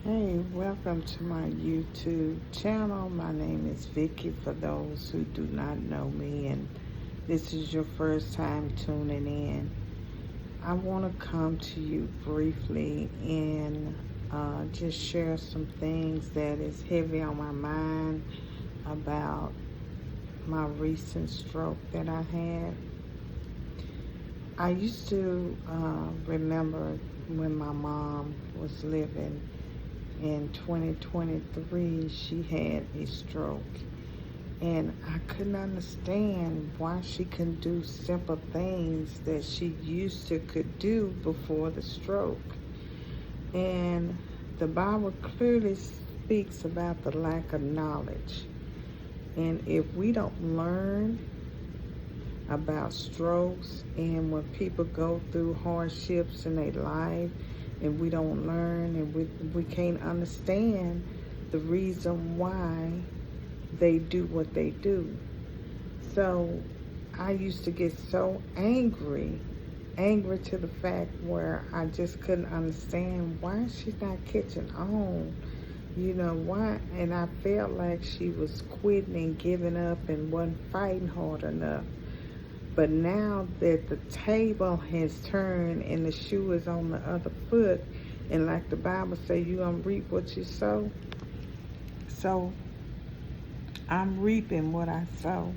Hey, welcome to my YouTube channel. My name is Vicky for those who do not know me and this is your first time tuning in. I want to come to you briefly and just share some things that is heavy on my mind about my recent stroke that I had. I used to remember when my mom was living. In 2023, she had a stroke, and I couldn't understand why she couldn't do simple things that she used to could do before the stroke. And the Bible clearly speaks about the lack of knowledge. And if we don't learn about strokes and when people go through hardships in their life, and we don't learn and we can't understand the reason why they do what they do. So I used to get so angry to the fact where I just couldn't understand why she's not catching on. Why? And I felt like she was quitting and giving up and wasn't fighting hard enough. But now that the table has turned and the shoe is on the other foot, and like the Bible says, you're going to reap what you sow. So I'm reaping what I sow.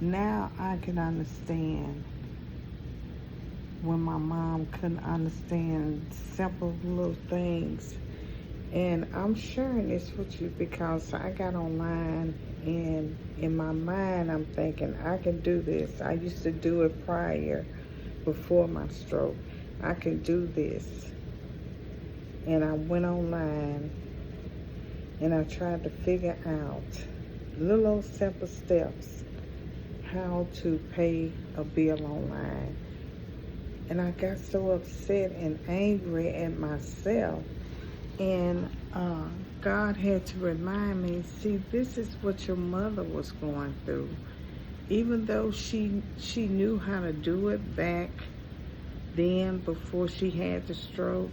Now I can understand when my mom couldn't understand simple little things. And I'm sharing this with you because I got online and in my mind I'm thinking I can do this. I used to do it prior, before my stroke. I can do this. And I went online and I tried to figure out little old simple steps how to pay a bill online. And I got so upset and angry at myself. And God had to remind me, see, this is what your mother was going through. Even though she knew how to do it back then before she had the stroke,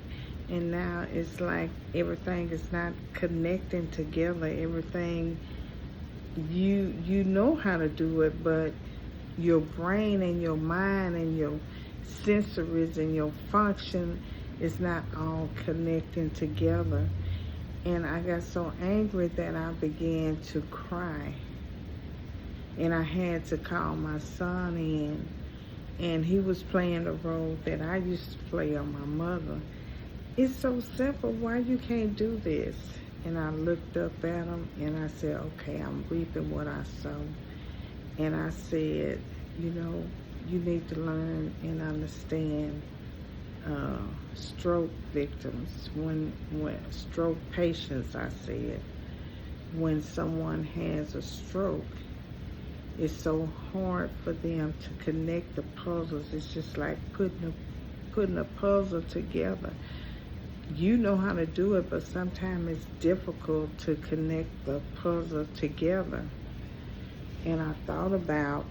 and now it's like everything is not connecting together. Everything, you know how to do it, but your brain and your mind and your sensories and your function is not all connecting together. And I got so angry that I began to cry. And I had to call my son in. And he was playing the role that I used to play on my mother. It's so simple. Why you can't do this? And I looked up at him and I said, okay, I'm reaping what I sow. And I said, you need to learn and understand stroke victims, when stroke patients, I said, when someone has a stroke, it's so hard for them to connect the puzzles. It's just like putting a puzzle together. You know how to do it, but sometimes it's difficult to connect the puzzle together. And I thought about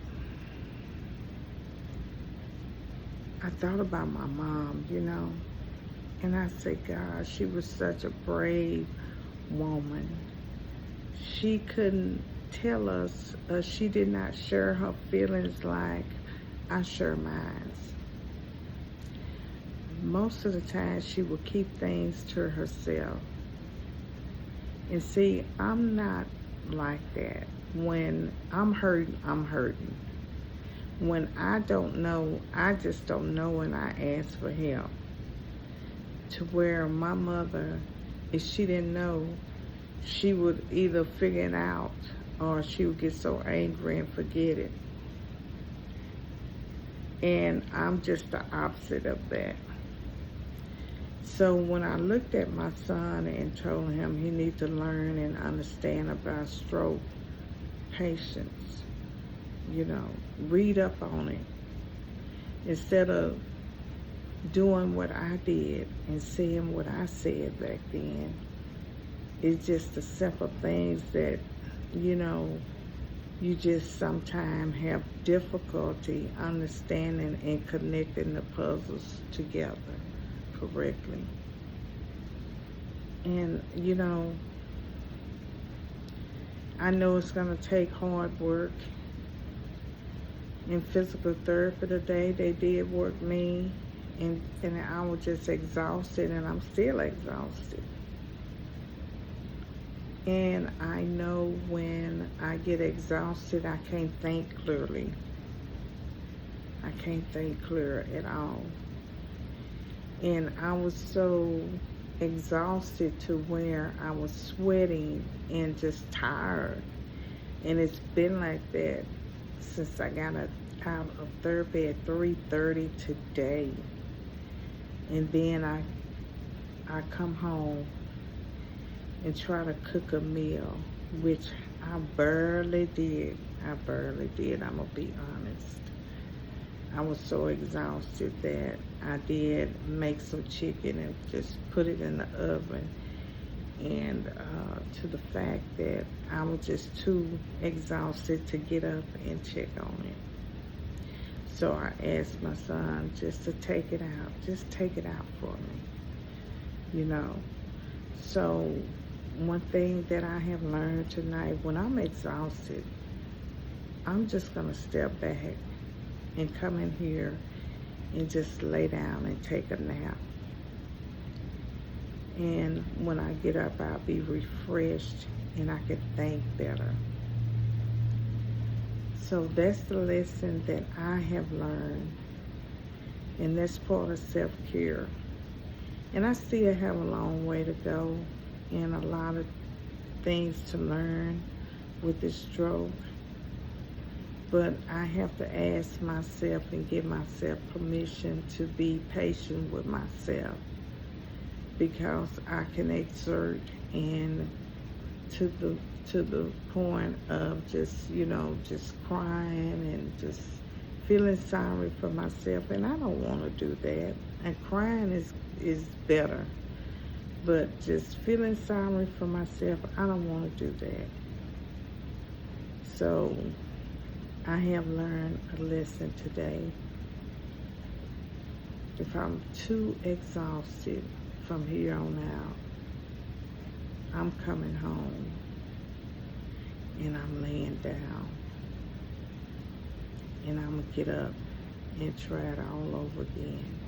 my mom, and I said, God, she was such a brave woman. She couldn't tell us, she did not share her feelings like I share mine. Most of the time, she would keep things to herself. And see, I'm not like that. When I'm hurting, I'm hurting. When I don't know, I just don't know, and I ask for help. To where my mother, if she didn't know, she would either figure it out or she would get so angry and forget it. And I'm just the opposite of that. So when I looked at my son and told him he needs to learn and understand about stroke patients, read up on it. Instead of doing what I did and saying what I said back then, it's just the simple things that, you just sometimes have difficulty understanding and connecting the puzzles together correctly. And, you know, I know it's going to take hard work. In physical therapy today, they did work me, and I was just exhausted, and I'm still exhausted. And I know when I get exhausted, I can't think clearly. I can't think clear at all. And I was so exhausted to where I was sweating and just tired. And it's been like that since I got out of therapy at 3:30 today. And then I come home and try to cook a meal, which I barely did. I'm gonna be honest. I was so exhausted that I did make some chicken and just put it in the oven. And to the fact that I was just too exhausted to get up and check on it. So I asked my son just to take it out. Just take it out for me, you know. So one thing that I have learned tonight, when I'm exhausted, I'm just going to step back and come in here and just lay down and take a nap. And when I get up, I'll be refreshed and I can think better. So that's the lesson that I have learned. And that's part of self-care. And I still have a long way to go and a lot of things to learn with this stroke. But I have to ask myself and give myself permission to be patient with myself, because I can exert and to the point of just, you know, just crying and just feeling sorry for myself. And I don't want to do that. And crying is better. But just feeling sorry for myself, I don't want to do that. So I have learned a lesson today. If I'm too exhausted from here on out, I'm coming home and I'm laying down and I'm gonna get up and try it all over again.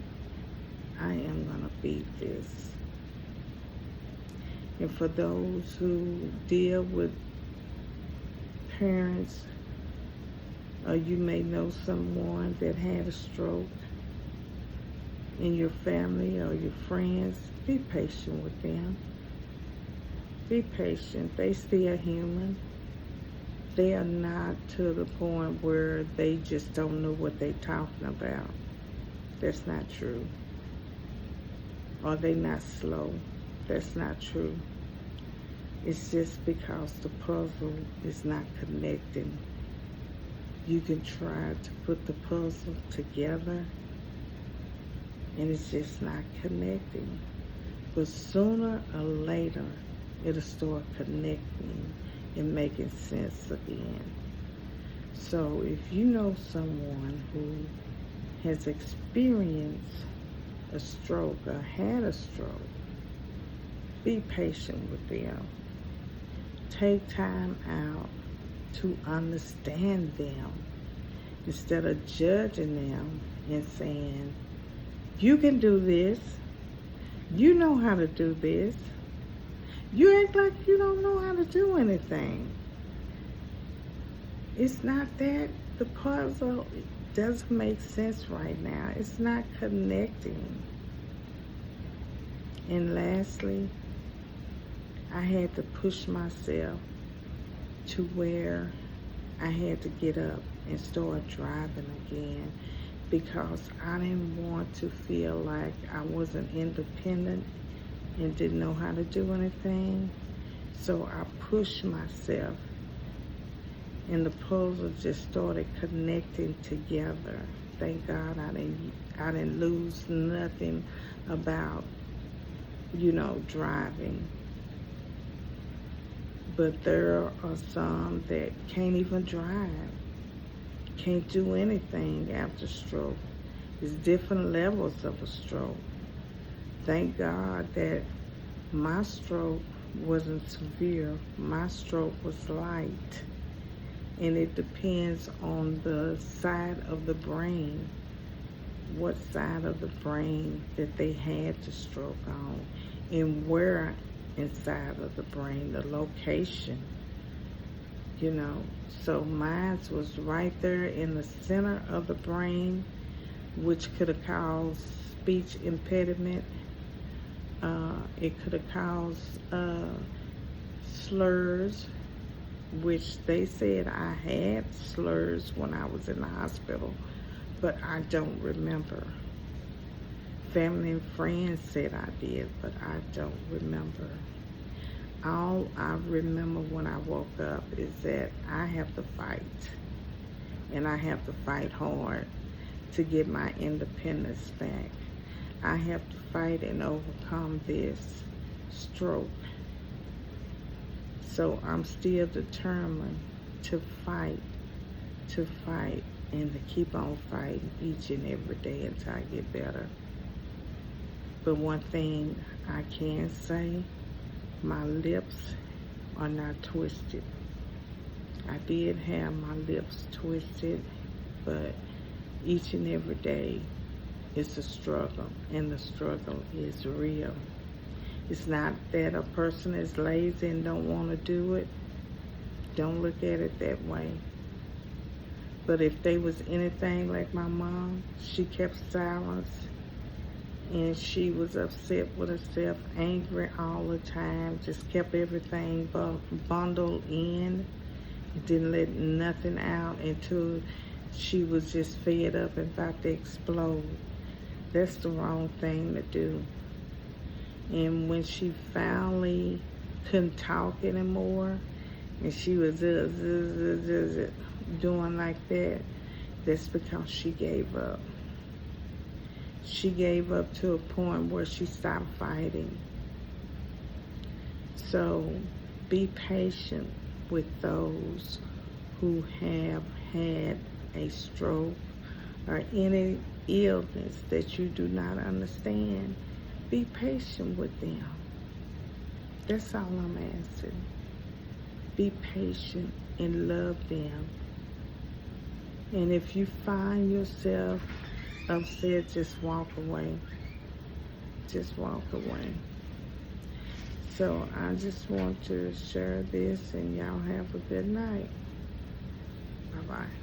I am gonna beat this. And for those who deal with parents, or you may know someone that had a stroke in your family or your friends, be patient with them. Be patient. They still human. They are not to the point where they just don't know what they're talking about. That's not true. Or they not slow. That's not true. It's just because the puzzle is not connecting. You can try to put the puzzle together and it's just not connecting. But sooner or later, it'll start connecting and making sense again. So if you know someone who has experienced a stroke or had a stroke, be patient with them. Take time out to understand them instead of judging them and saying, you can do this, you know how to do this, you act like you don't know how to do anything. It's not that. The puzzle doesn't make sense right now. It's not connecting. And lastly, I had to push myself to where I had to get up and start driving again, because I didn't want to feel like I wasn't independent and didn't know how to do anything. So I pushed myself and the puzzle just started connecting together. Thank God I didn't lose nothing about, you know, driving. But there are some that can't even drive, can't do anything after stroke. It's different levels of a stroke. Thank God that My stroke wasn't severe. My stroke was light. And it depends on the side of the brain, what side of the brain that they had the stroke on, and where inside of the brain, the location, So mine was right there in the center of the brain, which could have caused speech impediment. It could have caused slurs, which they said I had slurs when I was in the hospital, but I don't remember. Family and friends said I did, but I don't remember. All I remember when I woke up is that I have to fight, and I have to fight hard to get my independence back. I have to fight and overcome this stroke. So I'm still determined to fight, and to keep on fighting each and every day until I get better. But one thing I can say, my lips are not twisted. I did have my lips twisted, but each and every day it's a struggle, and the struggle is real. It's not that a person is lazy and don't want to do it. Don't look at it that way. But if they was anything like my mom, she kept silence, and she was upset with herself, angry all the time, just kept everything bundled in, didn't let nothing out until she was just fed up and about to explode. That's the wrong thing to do. And when she finally couldn't talk anymore, and she was doing like that, that's because she gave up. She gave up to a point where she stopped fighting. So be patient with those who have had a stroke or any illness that you do not understand. Be patient with them. That's all I'm asking. Be patient and love them. And if you find yourself upset, just walk away. Just walk away. So I just want to share this, and y'all have a good night. Bye-bye.